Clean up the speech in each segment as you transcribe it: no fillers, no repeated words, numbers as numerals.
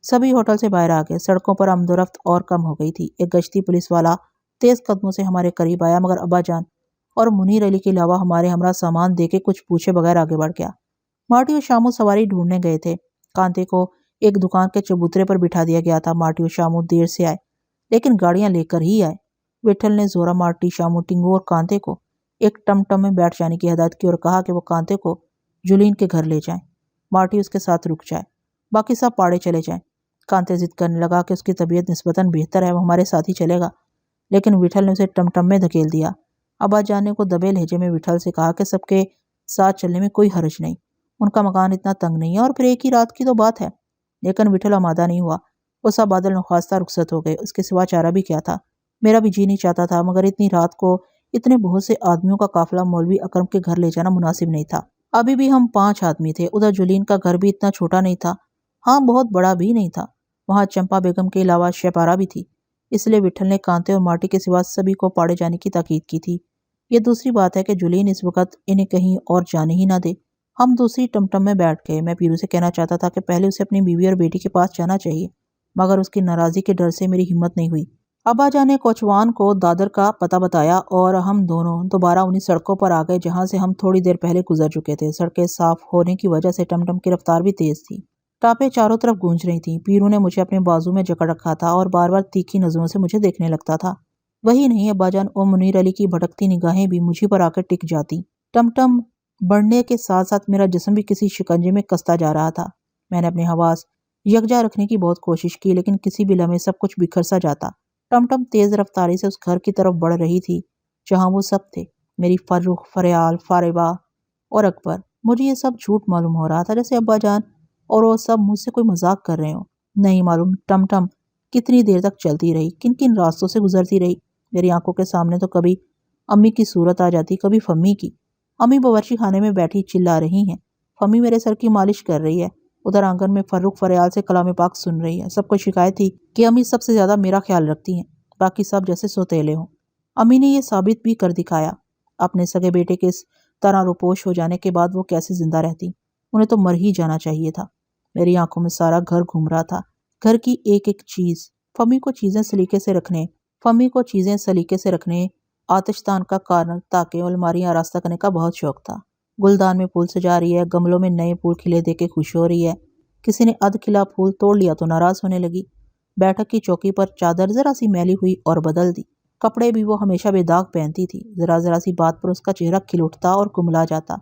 سبھی ہوٹل سے باہر آ گئے۔ سڑکوں پر آمد و رفت اور کم ہو گئی تھی۔ ایک گشتی پولیس والا تیز قدموں سے ہمارے قریب آیا، مگر ابا جان اور منیر علی کے علاوہ ہمارے ہمراہ سامان دے کے کچھ پوچھے بغیر آگے بڑھ گیا۔ مارٹی اور شامو سواری ڈھونڈنے گئے تھے۔ کانتے کو ایک دکان کے چبوترے پر بٹھا دیا گیا تھا۔ مارٹی اور شامو دیر سے آئے، لیکن گاڑیاں لے کر ہی آئے۔ وٹھل نے زورا مارٹی، شامو، ٹنگو اور کانتے کو ایک ٹم ٹم میں بیٹھ جانے کی ہدایت کی اور کہا کہ وہ کانتے کو جولین کے گھر لے جائیں، مارٹی اس کے ساتھ رک جائے، باقی سب پاڑے چلے جائیں۔ کانتے ضد کرنے لگا کہ اس کی طبیعت نسبتاً بہتر ہے، وہ ہمارے ساتھ ہی چلے گا، لیکن وٹھل نے اسے ٹم ٹم میں دھکیل دیا۔ ابا جان نے کو دبے لہجے میں وٹھل سے کہا کہ سب کے ساتھ چلنے میں کوئی حرج نہیں، ان کا مکان اتنا تنگ نہیں ہے اور پھر ایک ہی رات کی تو بات ہے۔ لیکن وٹھل آمادہ نہیں ہوا۔ وہ سب بادل نخواستہ رخصت ہو گئے۔ اس کے سوا چارہ بھی کیا تھا؟ میرا بھی جی نہیں چاہتا تھا، مگر اتنی رات کو اتنے بہت سے آدمیوں کا قافلہ مولوی اکرم کے گھر لے جانا مناسب نہیں تھا۔ ابھی بھی ہم 5 آدمی تھے۔ ادھر جولین کا گھر بھی اتنا چھوٹا نہیں تھا، ہاں بہت بڑا بھی نہیں تھا۔ وہاں چمپا بیگم کے علاوہ شہپارہ بھی تھی، اس لیے وٹھل نے کانتے اور مارٹی کے سوا سبھی کو پاڑے جانے کی تاکید کی تھی۔ یہ دوسری بات ہے کہ جولین اس وقت انہیں کہیں اور جانے ہی نہ دے۔ ہم دوسری ٹمٹم میں بیٹھ گئے۔ میں پیرو سے کہنا چاہتا تھا کہ پہلے اسے اپنی بیوی اور بیٹی کے پاس جانا چاہیے، مگر اس کی ناراضی کے ڈر سے میری ہمت نہیں ہوئی۔ ابا جان نے کوچوان کو دادر کا پتہ بتایا اور ہم دونوں دوبارہ انہی سڑکوں پر آ گئے جہاں سے ہم تھوڑی دیر پہلے گزر چکے تھے۔ سڑکیں صاف ہونے کی وجہ سے ٹمٹم کی رفتار بھی تیز تھی۔ ٹاپیں چاروں طرف گونج رہی تھیں۔ پیرو نے مجھے اپنے بازو میں جکڑ رکھا تھا اور بار بار تیکھی نظروں سے مجھے دیکھنے لگتا تھا۔ وہی نہیں، ابا جان اور منیر علی کی بھٹکتی نگاہیں بھی مجھے پر آ کر ٹک جاتی۔ ٹمٹم بڑھنے کے ساتھ ساتھ میرا جسم بھی کسی شکنجے میں کستا جا رہا تھا۔ میں نے اپنے حواس یکجا رکھنے کی بہت کوشش کی، لیکن کسی بھی لمحے سب کچھ بکھر سا جاتا۔ ٹمٹم تیز رفتاری سے اس گھر کی طرف بڑھ رہی تھی جہاں وہ سب تھے، میری فرخ، فریال، فاربہ اور اکبر۔ مجھے یہ سب جھوٹ معلوم ہو رہا تھا، جیسے ابا جان اور وہ سب مجھ سے کوئی مذاق کر رہے ہوں۔ نہیں معلوم ٹمٹم کتنی دیر تک چلتی رہی، کن کن راستوں سے گزرتی رہی۔ میری آنکھوں کے سامنے تو کبھی امی کی صورت آ جاتی، کبھی فمی کی۔ امی باورچی خانے میں بیٹھی چلا رہی ہیں، فمی میرے سر کی مالش کر رہی ہے، ادھر آنگن میں فرخ فریال سے کلام پاک سن رہی ہے۔ سب کو شکایت تھی کہ امی سب سے زیادہ میرا خیال رکھتی ہیں، باقی سب جیسے سوتیلے ہوں۔ امی نے یہ ثابت بھی کر دکھایا۔ اپنے سگے بیٹے کے اس طرح روپوش ہو جانے کے بعد وہ کیسے زندہ رہتی؟ انہیں تو مر ہی جانا چاہیے تھا۔ میری آنکھوں میں سارا گھر گھوم رہا تھا، گھر کی ایک ایک چیز۔ فمی کو چیزیں سلیقے سے رکھنے آتش دان کا کارن تاکہ الماریاں آراستہ کرنے کا بہت شوق تھا۔ گلدان میں پھول سجا رہی ہے، گملوں میں نئے پھول کھلے دیکھ کے خوش ہو رہی ہے۔ کسی نے ادھ کھلا پھول توڑ لیا تو ناراض ہونے لگی۔ بیٹھک کی چوکی پر چادر ذرا سی میلی ہوئی اور بدل دی۔ کپڑے بھی وہ ہمیشہ بے داغ پہنتی تھی، ذرا سی بات پر اس کا چہرہ کھل اٹھتا اور کملا جاتا۔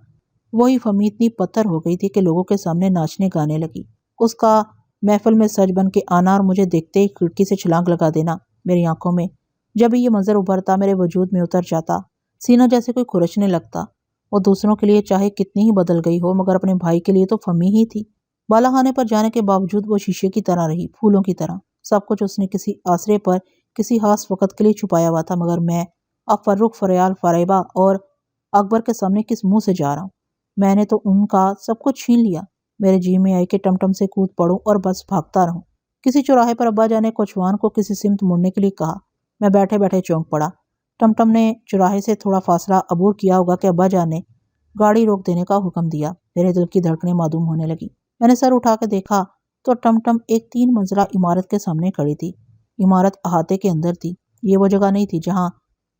وہی فمی اتنی پتھر ہو گئی تھی کہ لوگوں کے سامنے ناچنے گانے لگی۔ اس کا محفل میں سج بن کے آنا اور مجھے دیکھتے ہی کھڑکی سے چھلانگ لگا دینا۔ میری آنکھوں میں جب یہ منظر ابھرتا، میرے وجود میں اتر جاتا، سینہ جیسے کوئی کھرچنے لگتا۔ وہ دوسروں کے لیے چاہے کتنی ہی بدل گئی ہو، مگر اپنے بھائی کے لیے تو فمی ہی تھی۔ بالا خانے پر جانے کے باوجود وہ شیشے کی طرح رہی، پھولوں کی طرح۔ سب کچھ اس نے کسی آسرے پر کسی خاص وقت کے لیے چھپایا ہوا تھا، مگر میں اب فرخ، فریال، فریبہ اور اکبر کے سامنے کس منہ سے جا رہا ہوں؟ میں نے تو ان کا سب کچھ چھین لیا۔ میرے جی میں آئی کہ ٹمٹم سے کود پڑوں اور بس بھاگتا رہوں۔ کسی چوراہے پر ابا جان نے کوچوان کو کسی سمت مڑنے کے لیے کہا۔ میں بیٹھے بیٹھے چونک پڑا۔ ٹمٹم نے چوراہے سے تھوڑا فاصلہ عبور کیا ہوگا کہ ابا جان نے گاڑی روک دینے کا حکم دیا۔ میرے دل کی دھڑکنیں معدوم ہونے لگی۔ میں نے سر اٹھا کے دیکھا تو ٹمٹم ایک 3 منزلہ عمارت کے سامنے کھڑی تھی۔ عمارت احاطے کے اندر تھی۔ یہ وہ جگہ نہیں تھی جہاں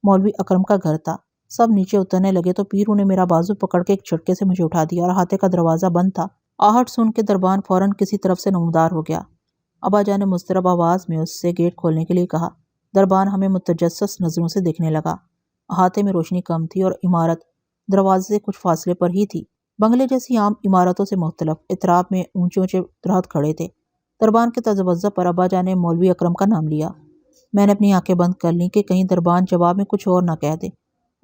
مولوی اکرم کا گھر تھا۔ سب نیچے اترنے لگے تو پیرو نے میرا بازو پکڑ کے ایک جھٹکے سے مجھے اٹھا دیا اور احاطے کا دروازہ بند تھا۔ آہٹ سن کے دربان فوراً کسی طرف سے نمودار ہو گیا۔ ابا جان نے مضطرب آواز میں اس سے گیٹ کھولنے کے لیے کہا۔ دربان ہمیں متجسس نظروں سے دیکھنے لگا۔ احاطے میں روشنی کم تھی اور عمارت دروازے سے کچھ فاصلے پر ہی تھی۔ بنگلے جیسی عام عمارتوں سے مختلف اطراف میں اونچے اونچے درخت کھڑے تھے۔ دربان کے تذبذب پر ابا جان نے مولوی اکرم کا نام لیا۔ میں نے اپنی آنکھیں بند کر لیں کہ کہیں دربان جواب میں کچھ اور نہ کہہ دے۔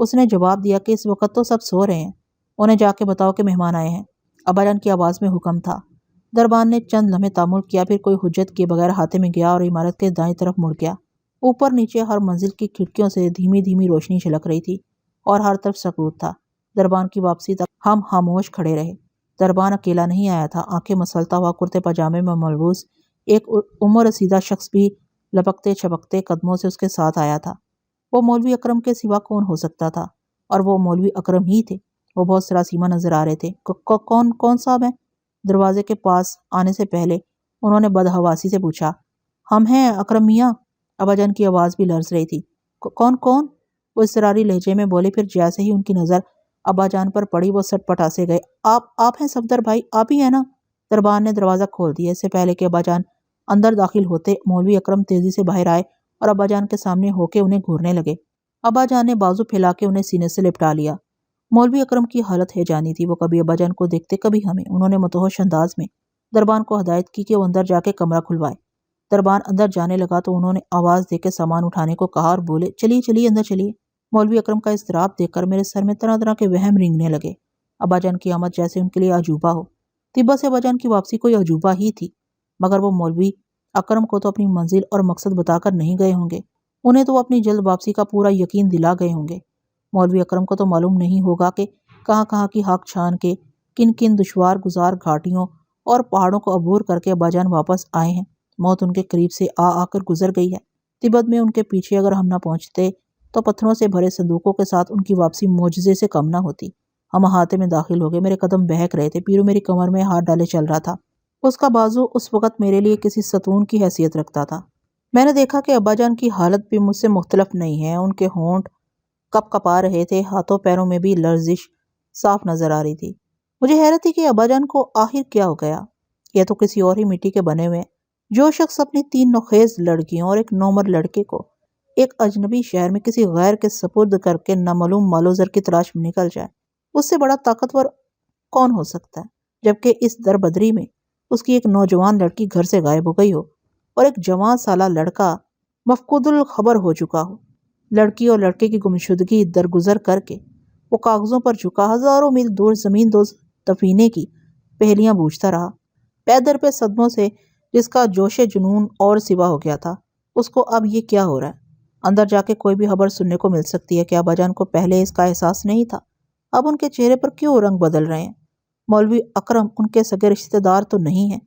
اس نے جواب دیا کہ اس وقت تو سب سو رہے ہیں، انہیں جا کے بتاؤ کہ مہمان آئے ہیں۔ ابا جان کی آواز میں حکم تھا۔ دربان نے چند لمحے تامل کیا، پھر کوئی حجت کیے بغیر احاطے میں گیا اور عمارت کے دائیں طرف مڑ گیا۔ اوپر نیچے ہر منزل کی کھڑکیوں سے دھیمی دھیمی روشنی جھلک رہی تھی اور ہر طرف سکوت تھا۔ دربان کی واپسی تک ہم خاموش کھڑے رہے۔ دربان اکیلا نہیں آیا تھا۔ آنکھیں مسلتا ہوا کرتے پاجامے میں ملبوس ایک عمر رسیدہ شخص بھی لپکتے چھپکتے قدموں سے اس کے ساتھ آیا تھا۔ وہ مولوی اکرم کے سوا کون ہو سکتا تھا؟ اور وہ مولوی اکرم ہی تھے۔ وہ بہت سراسیمہ نظر آ رہے تھے۔ کون صاحب ہیں؟ دروازے کے پاس آنے سے پہلے انہوں نے بدحواسی سے پوچھا۔ ہم ہیں اکرم میاں، ابا جان کی آواز بھی لرز رہی تھی۔ کون کون؟ وہ اضطراری لہجے میں بولے، پھر جیسے ہی ان کی نظر ابا جان پر پڑی وہ سٹ پٹا سے گئے۔ آپ ہیں صفدر بھائی، آپ ہی ہیں نا؟ دربان نے دروازہ کھول دیا۔ اس سے پہلے کہ ابا جان اندر داخل ہوتے، مولوی اکرم تیزی سے باہر آئے اور ابا جان کے سامنے ہو کے انہیں گھورنے لگے۔ ابا جان نے بازو پھیلا کے انہیں سینے سے لپٹا لیا۔ مولوی اکرم کی حالت ہیجانی تھی، وہ کبھی ابا جان کو دیکھتے کبھی ہمیں۔ انہوں نے متوحش انداز میں دربان کو ہدایت کی کہ وہ اندر جا کے کمرہ کھلوائے۔ دربان اندر جانے لگا تو انہوں نے آواز دے کے سامان اٹھانے کو کہا اور بولے، چلیے چلیے اندر چلیے۔ مولوی اکرم کا اضطراب دیکھ کر میرے سر میں طرح طرح کے وہم رینگنے لگے۔ ابا جان کی آمد جیسے ان کے لیے عجوبہ ہو۔ طیبہ سے ابا جان کی واپسی کوئی عجوبہ ہی تھی، مگر وہ مولوی اکرم کو تو اپنی منزل اور مقصد بتا کر نہیں گئے ہوں گے، انہیں تو اپنی جلد واپسی کا پورا یقین دلا گئے ہوں گے۔ مولوی اکرم کو تو معلوم نہیں ہوگا کہ کہاں کہاں کی حق چھان کے، کن کن دشوار گزار گھاٹیوں اور پہاڑوں کو عبور کر کے ابا جان واپس آئے ہیں۔ موت ان کے قریب سے آ کر گزر گئی ہے۔ تبت میں ان کے پیچھے اگر ہم نہ پہنچتے تو پتھروں سے بھرے صندوقوں کے ساتھ ان کی واپسی معجزے سے کم نہ ہوتی۔ ہم احاطے میں داخل ہو گئے، میرے قدم بہک رہے تھے، پیرو میری کمر میں ہاتھ ڈالے چل رہا تھا۔ اس کا بازو اس وقت میرے لیے کسی ستون کی حیثیت رکھتا تھا۔ میں نے دیکھا کہ ابا جان کی حالت بھی مجھ سے مختلف نہیں ہے۔ ان کے ہونٹ کپ کپا رہے تھے، ہاتھوں پیروں میں بھی لرزش صاف نظر آ رہی تھی۔ مجھے حیرت تھی کہ ابا جان کو آخر کیا ہو گیا؟ یہ تو کسی اور ہی مٹی کے بنے ہوئے ہیں۔ جو شخص اپنی 3 نوخیز لڑکیوں اور ایک نومر لڑکے کو ایک اجنبی شہر میں کسی غیر کے سپرد کر کے نامعلوم مال و زر کی تلاش میں نکل جائے، اس سے بڑا طاقتور کون ہو سکتا ہے؟ جبکہ اس دربدری میں اس کی ایک نوجوان لڑکی گھر سے غائب ہو گئی ہو اور ایک جوان سالہ لڑکا مفقود الخبر ہو چکا ہو۔ لڑکی اور لڑکے کی گمشدگی درگزر کر کے وہ کاغذوں پر جھکا ہزاروں میل دور زمین دوز دفینے کی پہلیاں بوجھتا رہا۔ پے در پہ صدموں سے جس کا جوش جنون اور سوا ہو گیا تھا، اس کو اب یہ کیا ہو رہا ہے؟ اندر جا کے کوئی بھی خبر سننے کو مل سکتی ہے کہ ابا جان کو پہلے اس کا احساس نہیں تھا، اب ان کے چہرے پر کیوں رنگ بدل رہے ہیں؟ مولوی اکرم ان کے سگے رشتہ دار تو نہیں ہیں۔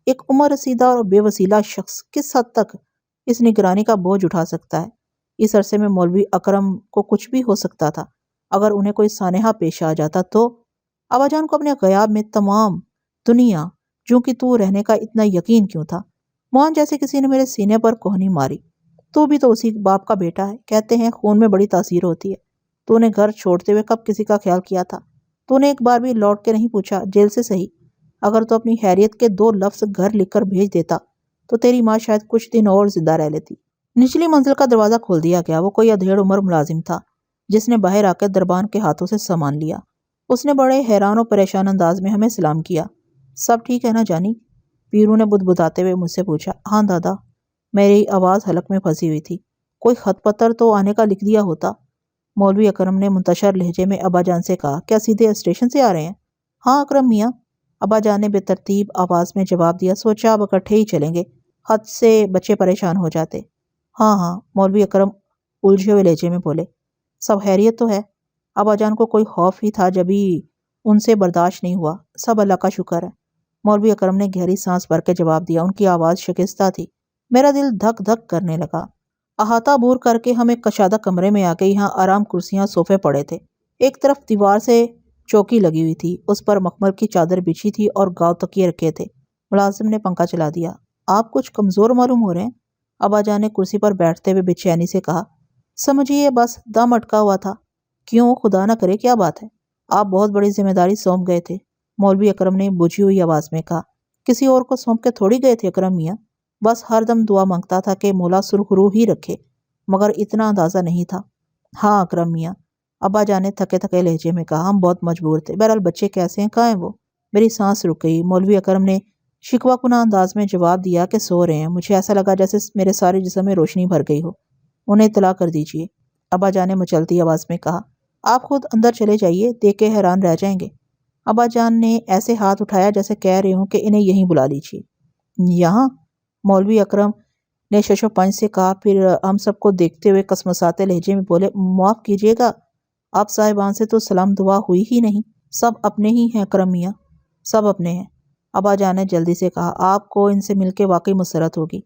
ایک عمر رسیدہ اور بے وسیلہ شخص کس حد تک اس نگرانی کا بوجھ اٹھا سکتا ہے؟ اس عرصے میں مولوی اکرم کو کچھ بھی ہو سکتا تھا۔ اگر انہیں کوئی سانحہ پیش آ جاتا تو ابا جان کو اپنے غیاب میں تمام دنیا جو کہ تو رہنے کا اتنا یقین کیوں تھا؟ موہن جیسے کسی نے میرے سینے پر کوہنی ماری۔ تو بھی تو اسی باپ کا بیٹا ہے، کہتے ہیں خون میں بڑی تاثیر ہوتی ہے۔ تو نے گھر چھوڑتے ہوئے کب کسی کا خیال کیا تھا؟ تو نے ایک بار بھی لوٹ کے نہیں پوچھا، جیل سے صحیح۔ اگر تو اپنی خیریت کے 2 لفظ گھر لکھ کر بھیج دیتا تو تیری ماں شاید کچھ دن اور زندہ رہ لیتی۔ نچلی منزل کا دروازہ کھول دیا گیا۔ وہ کوئی ادھیڑ عمر ملازم تھا جس نے باہر آ کر دربان کے ہاتھوں سے سامان لیا۔ اس نے بڑے حیران و پریشان انداز میں ہمیں سلام کیا۔ سب ٹھیک ہے نا جانی؟ پیرو نے بدبداتے ہوئے مجھ سے پوچھا۔ ہاں دادا، میری آواز حلق میں پھنسی ہوئی تھی۔ کوئی خط پتر تو آنے کا لکھ دیا ہوتا۔ مولوی اکرم نے منتشر لہجے میں ابا جان سے کہا، کیا سیدھے اسٹیشن سے آ رہے ہیں؟ ہاں اکرم میاں، ابا جان نے بے ترتیب آواز میں جواب دیا۔ سوچا اب اکٹھے ہی چلیں گے، حد سے بچے پریشان ہو جاتے۔ ہاں ہاں، مولوی اکرم الجھے ہوئے لہجے میں بولے۔ سب خیریت تو ہے؟ ابا جان کو کوئی خوف ہی تھا جبھی ان سے برداشت نہیں ہوا۔ سب اللہ کا شکر ہے، مولوی اکرم نے گہری سانس بھر کے جواب دیا۔ ان کی آواز شکستہ تھی۔ میرا دل دھک دھک کرنے لگا۔ احاطہ عبور کر کے ہم ایک کشادہ کمرے میں آ گئے۔ یہاں آرام کرسیاں صوفے پڑے تھے۔ ایک طرف دیوار سے چوکی لگی ہوئی تھی، اس پر مخمل کی چادر بچھی تھی اور گاؤ تکیے رکھے تھے۔ ملازم نے پنکھا چلا دیا۔ آپ کچھ کمزور معلوم ہو رہے ہیں، ابا جان نے کرسی پر بیٹھتے ہوئے بے چینی سے کہا۔ سمجھیے بس دم اٹکا ہوا تھا۔ کیوں؟ خدا نہ کرے، کیا بات ہے؟ آپ بہت بڑی ذمہ داری سونپ گئے تھے، مولوی اکرم نے بجھی ہوئی آواز میں کہا۔ کسی اور کو سونپ کے تھوڑی گئے تھے اکرم میاں، بس ہر دم دعا مانگتا تھا کہ مولا سرخ روح ہی رکھے، مگر اتنا اندازہ نہیں تھا۔ ہاں اکرم میاں، ابا جان نے تھکے تھکے لہجے میں کہا، ہم بہت مجبور تھے۔ بہرحال بچے کیسے ہیں، کہاں ہیں وہ؟ میری سانس رک گئی۔ مولوی اکرم نے شکوہ کناں انداز میں جواب دیا کہ سو رہے ہیں۔ مجھے ایسا لگا جیسے میرے سارے جسم میں روشنی بھر گئی ہو۔ انہیں اطلاع کر دیجیے، ابا جان نے مچلتی آواز میں کہا۔ آپ خود اندر چلے جائیے، دیکھ کے حیران رہ جائیں گے۔ ابا جان نے ایسے ہاتھ اٹھایا جیسے کہہ رہے ہوں کہ انہیں یہیں بلا لیجیے۔ یہاں؟ مولوی اکرم نے شش و پنج سے کہا، پھر ہم سب کو دیکھتے ہوئے کسمساتے لہجے میں بولے، معاف کیجیے گا، آپ صاحبان سے تو سلام دعا ہوئی ہی نہیں۔ سب اپنے ہی ہیں اکرم میاں، سب اپنے ہیں۔ ابا جان نے جلدی سے کہا، آپ کو ان سے مل کے واقعی مسرت ہوگی۔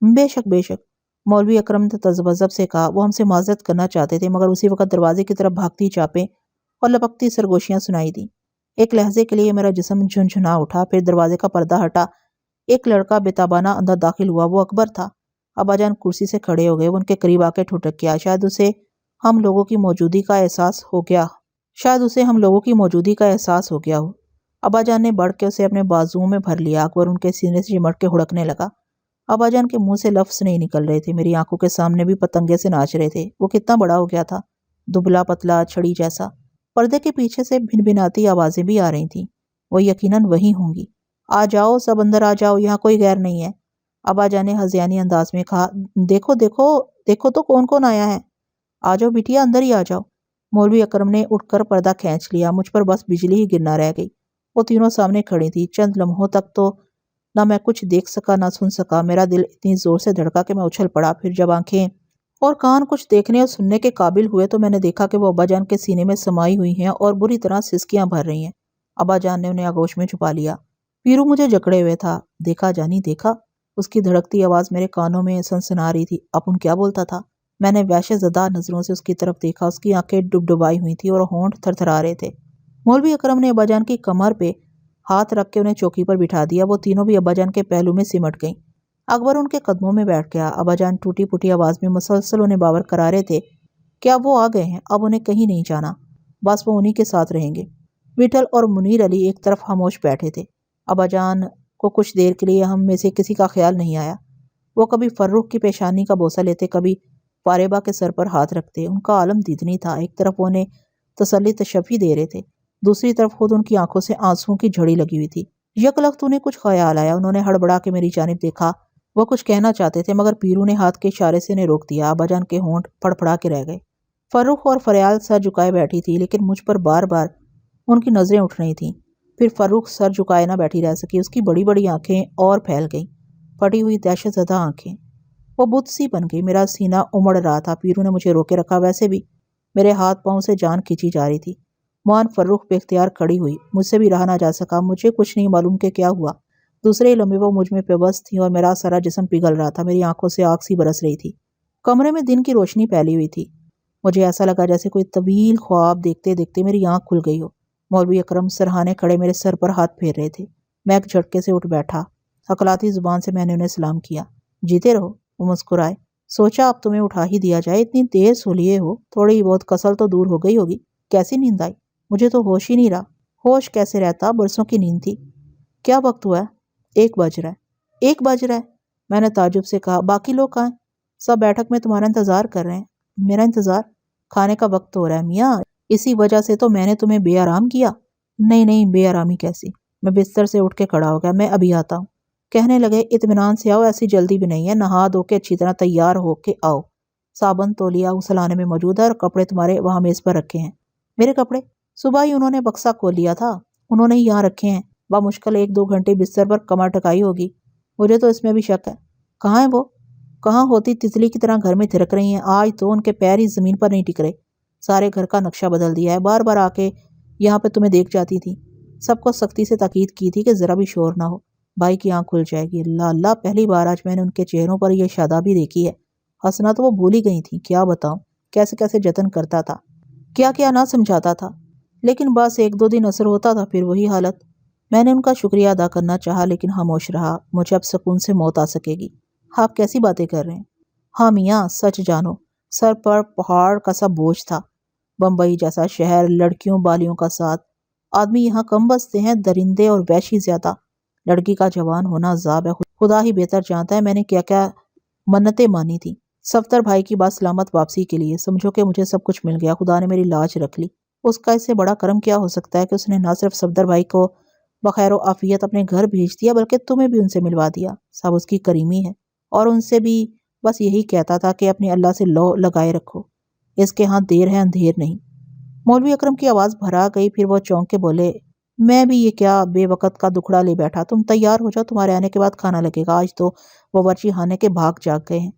بے شک بے شک، مولوی اکرم نے تذبذب سے کہا۔ وہ ہم سے معذرت کرنا چاہتے تھے، مگر اسی وقت دروازے کی طرف بھاگتی چاپیں اور لپکتی سرگوشیاں سنائی دیں۔ ایک لہجے کے لیے میرا جسم جھنجھنا اٹھا، پھر دروازے کا پردہ ہٹا، ایک لڑکا بےتابانہ اندر داخل ہوا، وہ اکبر تھا۔ ابا جان کرسی سے کھڑے ہو گئے، وہ ان کے قریب آ کے ٹھٹک کیا۔ شاید اسے ہم لوگوں کی موجودگی کا احساس ہو گیا ہو۔ ابا جان نے بڑھ کے اسے اپنے بازوؤں میں بھر لیا۔ اکبر ان کے سینے سے چمٹ کے ہڑکنے لگا۔ ابا جان کے منہ سے لفظ نہیں نکل رہے تھے، میری آنکھوں کے سامنے بھی پتنگے سے ناچ رہے تھے۔ وہ کتنا بڑا ہو گیا تھا، دبلا پتلا، چھڑی جیسا۔ پردے کے پیچھے سے بھنبھناتی آوازیں بھی آ رہی تھیں، وہ یقیناً وہی ہوں گی۔ آ جاؤ، سب اندر آ جاؤ، یہاں کوئی غیر نہیں ہے، ابا جان نے ہذیانی انداز میں کہا۔ دیکھو دیکھو دیکھو تو کون کون آیا ہے، آ جاؤ بیٹیا، اندر ہی آ جاؤ۔ مولوی اکرم نے اٹھ کر پردہ کھینچ لیا، مجھ پر بس بجلی ہی گرنا رہ گئی۔ وہ تینوں سامنے کھڑی تھی۔ چند لمحوں تک تو نہ میں کچھ دیکھ سکا نہ سن سکا، میرا دل اتنی زور سے دھڑکا کہ میں اچھل پڑا۔ پھر جب آنکھیں اور کان کچھ دیکھنے اور سننے کے قابل ہوئے تو میں نے دیکھا کہ وہ ابا جان کے سینے میں سمائی ہوئی ہیں اور بری طرح سسکیاں بھر رہی ہیں۔ ابا جان نے انہیں آغوش میں چھپا لیا۔ پیرو مجھے جکڑے ہوئے تھا۔ دیکھا جانی، دیکھا؟ اس کی دھڑکتی آواز میرے کانوں میں سنسنا رہی تھی۔ اپن کیا بولتا تھا؟ میں نے وحشت زدہ نظروں سے اس کی طرف دیکھا۔ اس کی آنکھیں ڈبڈبائی ہوئی تھی اور ہونٹ تھرتھرا رہے تھے۔ مولوی اکرم نے ابا جان کی کمر پہ ہاتھ رکھ کے انہیں چوکی پر بٹھا دیا۔ وہ تینوں بھی ابا جان کے پہلو میں سمٹ گئیں۔ اکبر ان کے قدموں میں بیٹھ گیا۔ ابا جان ٹوٹی پھوٹی آواز میں مسلسل انہیں باور کرا رہے تھے کہ اب وہ آ گئے ہیں، اب انہیں کہیں نہیں جانا، بس وہ انہی کے ساتھ رہیں گے۔ وٹھل اور منیر علی ایک طرف خاموش بیٹھے تھے۔ ابا جان کو کچھ دیر کے لیے ہم میں سے کسی کا خیال نہیں آیا۔ وہ کبھی فرخ کی پیشانی کا بوسہ لیتے، کبھی فاربہ کے سر پر ہاتھ رکھتے۔ ان کا عالم دیدنی تھا۔ ایک طرف وہ انہیں تسلی تشفی دے رہے تھے، دوسری طرف خود ان کی آنکھوں سے آنسوؤں کی جھڑی لگی ہوئی تھی۔ یک لخت انہیں کچھ خیال آیا، انہوں نے ہڑبڑا کے میری جانب دیکھا۔ وہ کچھ کہنا چاہتے تھے مگر پیرو نے ہاتھ کے اشارے سے انہیں روک دیا۔ ابا جان کے ہونٹ پھڑپھڑا کے رہ گئے۔ فرخ اور فریال سر جھکائے بیٹھی تھی، لیکن مجھ پر بار بار ان کی نظریں اٹھ رہی تھیں۔ پھر فرخ سر جھکائے نہ بیٹھی رہ سکی، اس کی بڑی بڑی آنکھیں اور پھیل گئیں، پھٹی ہوئی دہشت زدہ آنکھیں۔ وہ بت سی بن گئی۔ میرا سینہ امڑ رہا تھا۔ پیرو نے مجھے روکے رکھا، ویسے بھی میرے ہاتھ پاؤں سے جان کھینچی جا رہی تھی۔ موان فرخ بے اختیار کھڑی ہوئی، مجھ سے بھی رہا نہ جا سکا۔ مجھے کچھ نہیں معلوم کہ کیا ہوا۔ دوسرے ہی لمحے وہ مجھ میں پیوست تھی اور میرا سارا جسم پگھل رہا تھا، میری آنکھوں سے آگ سی برس رہی تھی۔ کمرے میں دن کی روشنی پھیلی ہوئی تھی۔ مجھے ایسا لگا جیسے کوئی طویل خواب دیکھتے دیکھتے میری آنکھ کھل گئی ہو۔ مولوی اکرم سرہانے کھڑے میرے سر پر ہاتھ پھیر رہے تھے۔ میں ایک جھٹکے سے اٹھ بیٹھا۔ حکلاتی زبان سے میں نے انہیں سلام کیا۔ جیتے رہو، وہ مسکرائے۔ سوچا اب تمہیں اٹھا ہی دیا جائے، اتنی دیر سو لیے ہو، تھوڑی بہت کسل تو دور ہو گئی ہوگی۔ کیسی نیند آئی؟ مجھے تو ہوش ہی نہیں رہا۔ ہوش کیسے رہتا، برسوں کی نیند تھی۔ کیا وقت ہوا ہے؟ 1 بج رہا ہے۔ 1 بج رہا ہے؟ میں نے تعجب سے کہا۔ باقی لوگ کہاں ہیں؟ سب بیٹھک میں تمہارا انتظار کر رہے ہیں۔ میرا انتظار؟ کھانے کا وقت ہو رہا ہے میاں، اسی وجہ سے تو میں نے تمہیں بے آرام کیا۔ نہیں نہیں، بے آرامی کیسی؟ میں بستر سے اٹھ کے کھڑا ہو گیا۔ میں ابھی آتا ہوں۔ کہنے لگے، اطمینان سے آؤ، ایسی جلدی بھی نہیں ہے، نہا دھو کے اچھی طرح تیار ہو کے آؤ۔ صابن تولیہ غسلانے میں موجود ہے اور کپڑے تمہارے وہاں میز پر رکھے ہیں۔ میرے کپڑے؟ صبح ہی انہوں نے بکسا کھول لیا تھا، انہوں نے ہی یہاں رکھے ہیں۔ بمشکل 1-2 گھنٹے بستر پر کمر ٹکائی ہوگی۔ مجھے تو اس میں بھی شک ہے۔ کہاں ہے وہ؟ کہاں ہوتی تتلی کی طرح گھر میں تھرک رہی ہیں۔ آج تو ان کے پیر ہی زمین پر نہیں ٹک رہے۔ سارے گھر کا نقشہ بدل دیا ہے، بار بار آ کے یہاں پہ تمہیں دیکھ جاتی تھی۔ سب کو سختی سے تاکید کی تھی کہ ذرا بھی شور نہ ہو، بھائی کی آنکھ کھل جائے گی۔ اللہ اللہ، پہلی بار آج میں نے ان کے چہروں پر یہ شادابی دیکھی ہے۔ ہنسنا تو وہ بھول ہی گئی تھی، کیا بتاؤں کیسے کیسے جتن کرتا تھا، کیا کیا نہ سمجھاتا تھا، لیکن بس 1-2 دن اثر ہوتا تھا، پھر وہی حالت۔ میں نے ان کا شکریہ ادا کرنا چاہا لیکن خاموش رہا۔ مجھے اب سکون سے موت آ سکے گی۔ آپ کیسی باتیں کر رہے ہیں؟ ہاں میاں، سچ جانو، سر پر پہاڑ کا سا بوجھ تھا۔ بمبئی جیسا شہر، لڑکیوں بالیوں کا ساتھ، آدمی یہاں کم بستے ہیں، درندے اور وحشی زیادہ۔ لڑکی کا جوان ہونا عذاب ہے، خدا ہی بہتر جانتا ہے میں نے کیا کیا منتیں مانی تھی صفدر بھائی کی بات سلامت واپسی کے لیے۔ سمجھو کہ مجھے سب کچھ مل گیا، خدا نے میری لاج رکھ لی۔ اس کا اس سے بڑا کرم کیا ہو سکتا ہے کہ اس نے نہ صرف صفدر بھائی کو بخیر و عافیت اپنے گھر بھیج دیا بلکہ تمہیں بھی ان سے ملوا دیا۔ سب اس کی کریمی ہے، اور ان سے بھی بس یہی کہتا تھا کہ اپنے اللہ سے لو لگائے رکھو، اس کے ہاں دیر ہے اندھیر نہیں۔ مولوی اکرم کی آواز بھرا گئی، پھر وہ چونک کے بولے، میں بھی یہ کیا بے وقت کا دکھڑا لے بیٹھا، تم تیار ہو جاؤ، تمہارے آنے کے بعد کھانا لگے گا۔ آج تو وہ ورچی خانے کے بھاگ جاگ گئے ہیں،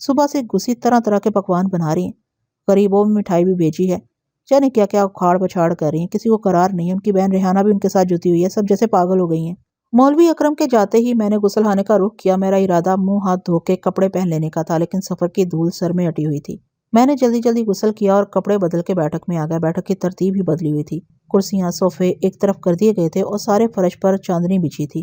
صبح سے گسی طرح طرح کے پکوان بنا رہی ہیں، غریبوں میں مٹھائی بھی بھیجی ہے، جانے کیا کیا اکھاڑ پچھاڑ کر رہی ہیں، کسی کو قرار نہیں ہے۔ ان کی بہن ریحانہ بھی ان کے ساتھ جتی ہوئی ہے، سب جیسے پاگل ہو گئی ہیں۔ مولوی اکرم کے جاتے ہی میں نے غسل خانے کا رخ کیا۔ میرا ارادہ منہ ہاتھ دھو کے کپڑے پہن لینے کا تھا، لیکن سفر کی دھول سر میں اٹی ہوئی تھی۔ میں نے جلدی جلدی غسل کیا اور کپڑے بدل کے بیٹھک میں آ گیا۔ بیٹھک کی ترتیب ہی بدلی ہوئی تھی، کرسیاں صوفے ایک طرف کر دیے گئے تھے اور سارے فرش پر چاندنی بچھی تھی۔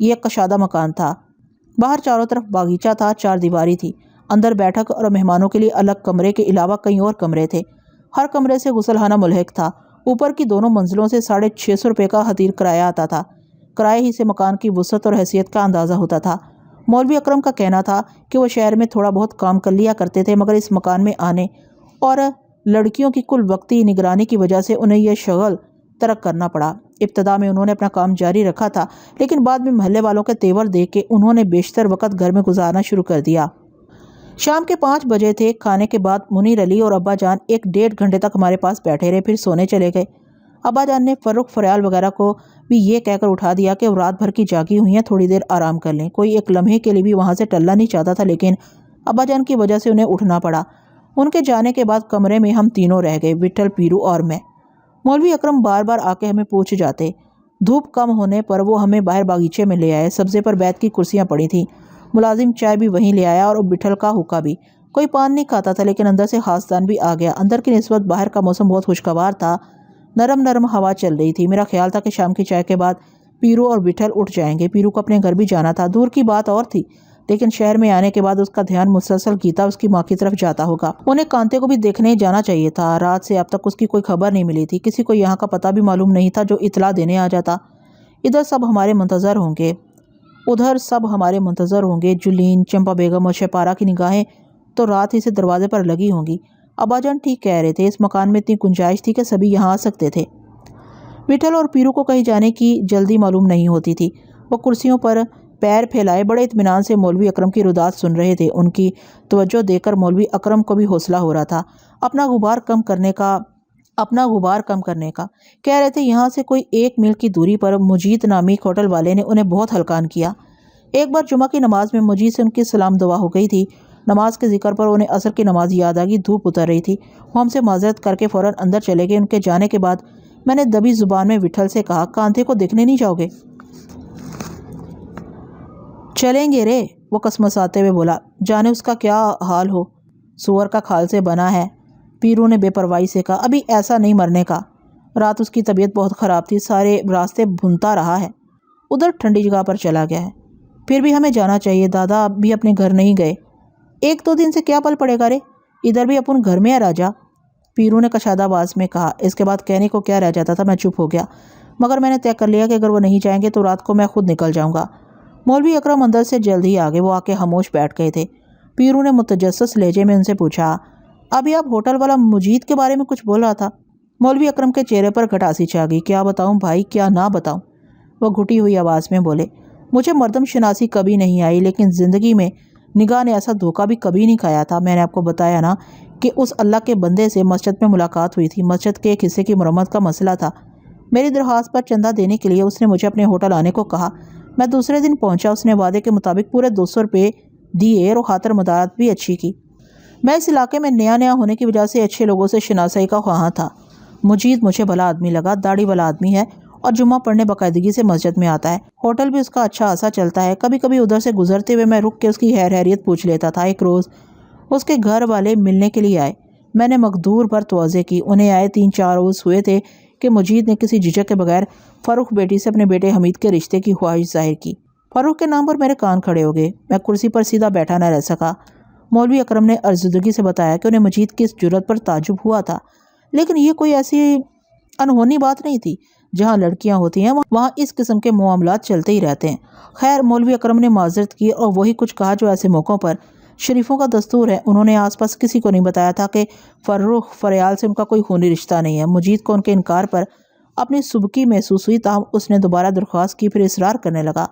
یہ ایک کشادہ مکان تھا۔ باہر چاروں طرف باغیچہ تھا، 4 دیواری تھی۔ اندر بیٹھک اور مہمانوں کے لیے الگ کمرے کے علاوہ کئی اور کمرے تھے۔ ہر کمرے سے غسل خانہ ملحق تھا۔ اوپر کی دونوں منزلوں سے 650 روپے کا حتیر کرایہ آتا تھا۔ کرائے ہی سے مکان کی وسعت اور حیثیت کا اندازہ ہوتا تھا۔ مولوی اکرم کا کہنا تھا کہ وہ شہر میں تھوڑا بہت کام کر لیا کرتے تھے، مگر اس مکان میں آنے اور لڑکیوں کی کل وقتی نگرانی کی وجہ سے انہیں یہ شغل ترک کرنا پڑا۔ ابتدا میں انہوں نے اپنا کام جاری رکھا تھا، لیکن بعد میں محلے والوں کے تیور دیکھ کے انہوں نے بیشتر وقت گھر میں گزارنا شروع کر دیا۔ شام کے 5 بجے تھے۔ کھانے کے بعد منیر علی اور ابا جان 1-1.5 گھنٹے تک ہمارے پاس بیٹھے رہے، پھر سونے چلے گئے۔ ابا جان نے فرخ فریال وغیرہ کو بھی یہ کہہ کر اٹھا دیا کہ وہ رات بھر کی جاگی ہوئی ہیں، تھوڑی دیر آرام کر لیں۔ کوئی ایک لمحے کے لیے بھی وہاں سے ٹلنا نہیں چاہتا تھا، لیکن ابا جان کی وجہ سے انہیں اٹھنا پڑا۔ ان کے جانے کے بعد کمرے میں ہم تینوں رہ گئے، وٹھل، پیرو اور میں۔ مولوی اکرم بار بار آ کے ہمیں پوچھ جاتے۔ دھوپ کم ہونے پر وہ ہمیں باہر باغیچے میں لے آئے۔ سبزے پر بیٹھ کی کرسیاں پڑی تھیں۔ ملازم چائے بھی وہیں لے آیا اور وٹھل کا حقہ بھی۔ کوئی پان نہیں کھاتا تھا، لیکن اندر سے خاصدان بھی آ گیا۔ اندر کی نسبت باہر کا موسم بہت خوشگوار تھا، نرم نرم ہوا چل رہی تھی۔ میرا خیال تھا کہ شام کی چائے کے بعد پیرو اور وٹھل اٹھ جائیں گے۔ پیرو کو اپنے گھر بھی جانا تھا۔ دور کی بات اور تھی، لیکن شہر میں آنے کے بعد اس کا دھیان مسلسل گیتا اس کی ماں کی طرف جاتا ہوگا۔ انہیں کانتے کو بھی دیکھنے جانا چاہیے تھا۔ رات سے اب تک اس کی کوئی خبر نہیں ملی تھی۔ کسی کو یہاں کا پتہ بھی معلوم نہیں تھا جو اطلاع دینے آ جاتا۔ ادھر سب ہمارے منتظر ہوں گے، ادھر سب ہمارے منتظر ہوں گے۔ جلین، چمپا بیگم اور شہپارہ کی نگاہیں تو رات ہی سے دروازے پر لگی ہوں گی۔ ابا جان ٹھیک کہہ رہے تھے، اس مکان میں اتنی گنجائش تھی کہ سبھی یہاں آ سکتے تھے۔ وٹھل اور پیرو کو کہیں جانے کی جلدی معلوم نہیں ہوتی تھی۔ وہ کرسیوں پر پیر پھیلائے بڑے اطمینان سے مولوی اکرم کی ردات سن رہے تھے۔ ان کی توجہ دیکھ کر مولوی اکرم کو بھی حوصلہ ہو رہا تھا اپنا غبار کم کرنے کا۔ کہہ رہے تھے یہاں سے کوئی 1 میل کی دوری پر مجید نامی ایک ہوٹل والے نے انہیں بہت ہلکان کیا۔ ایک بار جمعہ کی نماز میں مجید سے ان کی سلام دعا ہو گئی تھی۔ نماز کے ذکر پر انہیں عصر کی نماز یاد آ گئی۔ دھوپ اتر رہی تھی۔ وہ ہم سے معذرت کر کے فوراً اندر چلے گئے۔ ان کے جانے کے بعد میں نے دبی زبان میں وٹھل سے کہا، کانتے کو دیکھنے نہیں جاؤ گے؟ چلیں گے رے، وہ کسمساتے ہوئے بولا، جانے اس کا کیا حال ہو، سور کا کھال سے بنا ہے۔ پیرو نے بے پرواہی سے کہا، ابھی ایسا نہیں مرنے کا، رات اس کی طبیعت بہت خراب تھی، سارے راستے بھونتا رہا ہے، ادھر ٹھنڈی جگہ پر چلا گیا ہے۔ پھر بھی ہمیں جانا چاہیے، دادا اب بھی اپنے گھر نہیں گئے۔ 1-2 دن سے کیا پل پڑے گا رے، ادھر بھی اپن گھر میں ہے راجا، پیرو نے کشادہ آواز میں کہا۔ اس کے بعد کہنے کو کیا رہ جاتا تھا، میں چپ ہو گیا، مگر میں نے طے کر لیا کہ اگر وہ نہیں جائیں گے تو رات کو میں خود نکل جاؤں گا۔ مولوی اکرم اندر سے جلد ہی آگے، وہ آ کے خاموش بیٹھ گئے تھے۔ پیرو نے متجسس لہجے میں ان سے پوچھا، ابھی آپ ہوٹل والا مجید کے بارے میں کچھ بول رہا تھا؟ مولوی اکرم کے چہرے پر گھٹاسی چھا گئی۔ کیا بتاؤں بھائی، کیا نہ بتاؤں، وہ گھٹی ہوئی آواز میں بولے۔ مجھے مردم شناسی کبھی نہیں آئی، لیکن زندگی میں نگاہ نے ایسا دھوکہ بھی کبھی نہیں کھایا تھا۔ میں نے آپ کو بتایا نا کہ اس اللہ کے بندے سے مسجد میں ملاقات ہوئی تھی، مسجد کے ایک حصے کی مرمت کا مسئلہ تھا۔ میری درخواست پر چندہ دینے کے لیے اس نے مجھے اپنے ہوٹل آنے کو کہا۔ میں دوسرے دن پہنچا، اس نے وعدے کے مطابق پورے 200 روپے دیے اور خاطر مدارت بھی اچھی کی۔ میں اس علاقے میں نیا ہونے کی وجہ سے اچھے لوگوں سے شناسائی کا خواہاں تھا۔ مجید مجھے بھلا آدمی لگا، داڑھی والا آدمی ہے اور جمعہ پڑھنے باقاعدگی سے مسجد میں آتا ہے۔ ہوٹل بھی اس کا اچھا خاصا چلتا ہے۔ کبھی کبھی ادھر سے گزرتے ہوئے میں رک کے اس کی خیریت پوچھ لیتا تھا۔ ایک روز اس کے گھر والے ملنے کے لیے آئے، میں نے مقدور پر توضیع کی۔ انہیں آئے 3-4 روز ہوئے تھے کہ مجید نے کسی جھجک کے بغیر فرخ بیٹی سے اپنے بیٹے حمید کے رشتے کی خواہش ظاہر کی۔ فرخ کے نام پر میرے کان کھڑے ہو گئے، میں کرسی پر سیدھا بیٹھا نہ رہ سکا۔ مولوی اکرم نے ارزدگی سے بتایا کہ انہیں مجید کی اس جرأت پر تعجب ہوا تھا، لیکن یہ کوئی ایسی انہونی بات نہیں تھی۔ جہاں لڑکیاں ہوتی ہیں وہاں اس قسم کے معاملات چلتے ہی رہتے ہیں۔ خیر، مولوی اکرم نے معذرت کی اور وہی کچھ کہا جو ایسے موقعوں پر شریفوں کا دستور ہے۔ انہوں نے آس پاس کسی کو نہیں بتایا تھا کہ فرخ فریال سے ان کا کوئی خونی رشتہ نہیں ہے۔ مجید کو ان کے انکار پر اپنی سبکی محسوس ہوئی، تاہم اس نے دوبارہ درخواست کی، پھر اصرار کرنے لگا۔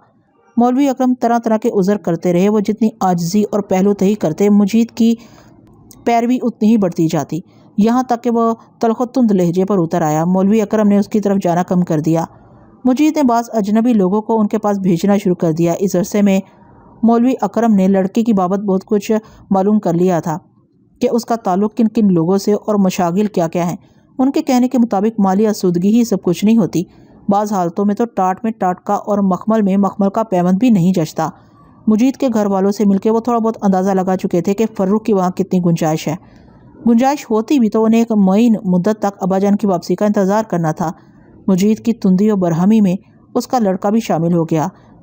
مولوی اکرم طرح طرح کے عذر کرتے رہے۔ وہ جتنی عاجزی اور پہلو تہی کرتے، مجید کی پیروی اتنی ہی بڑھتی جاتی، یہاں تک کہ وہ تلخ و تند لہجے پر اتر آیا۔ مولوی اکرم نے اس کی طرف جانا کم کر دیا۔ مجید نے بعض اجنبی لوگوں کو ان کے پاس بھیجنا شروع کر دیا۔ اس عرصے میں مولوی اکرم نے لڑکی کی بابت بہت کچھ معلوم کر لیا تھا کہ اس کا تعلق کن کن لوگوں سے اور مشاغل کیا کیا ہیں۔ ان کے کہنے کے مطابق مالی آسودگی ہی سب کچھ نہیں ہوتی، بعض حالتوں میں تو ٹاٹ میں ٹاٹکا اور مخمل میں مخمل کا پیوند بھی نہیں جچتا۔ مجید کے گھر والوں سے مل کے وہ تھوڑا بہت اندازہ لگا چکے تھے کہ فرخ کی وہاں کتنی گنجائش ہے۔ گنجائش ہوتی بھی تو انہیں ایک معین مدت تک ابا جان کی واپسی کا انتظار کرنا تھا۔ مجید کی تندی و برہمی میں اس کا لڑکا بھی شامل ہو گیا۔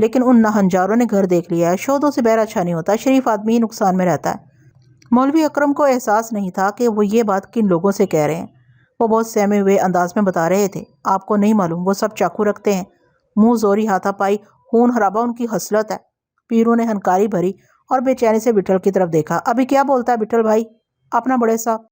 لیکن ان ناہنجاروں نے گھر دیکھ لیا ہے۔ شودوں سے بہر اچھا نہیں ہوتا، شریف آدمی ہی نقصان میں رہتا ہے۔ مولوی اکرم کو احساس نہیں تھا کہ وہ یہ بات کن لوگوں سے کہہ رہے ہیں۔ وہ بہت سہمے ہوئے انداز میں بتا رہے تھے، آپ کو نہیں معلوم وہ سب چاقو رکھتے ہیں، منہ زوری ہاتھا پائی خون خرابہ ان کی خصلت ہے۔ پیرو نے ہنکاری بھری اور بے چینی سے بٹھل کی طرف دیکھا۔ ابھی کیا بولتا ہے بٹھل بھائی؟ اپنا بڑے صاحب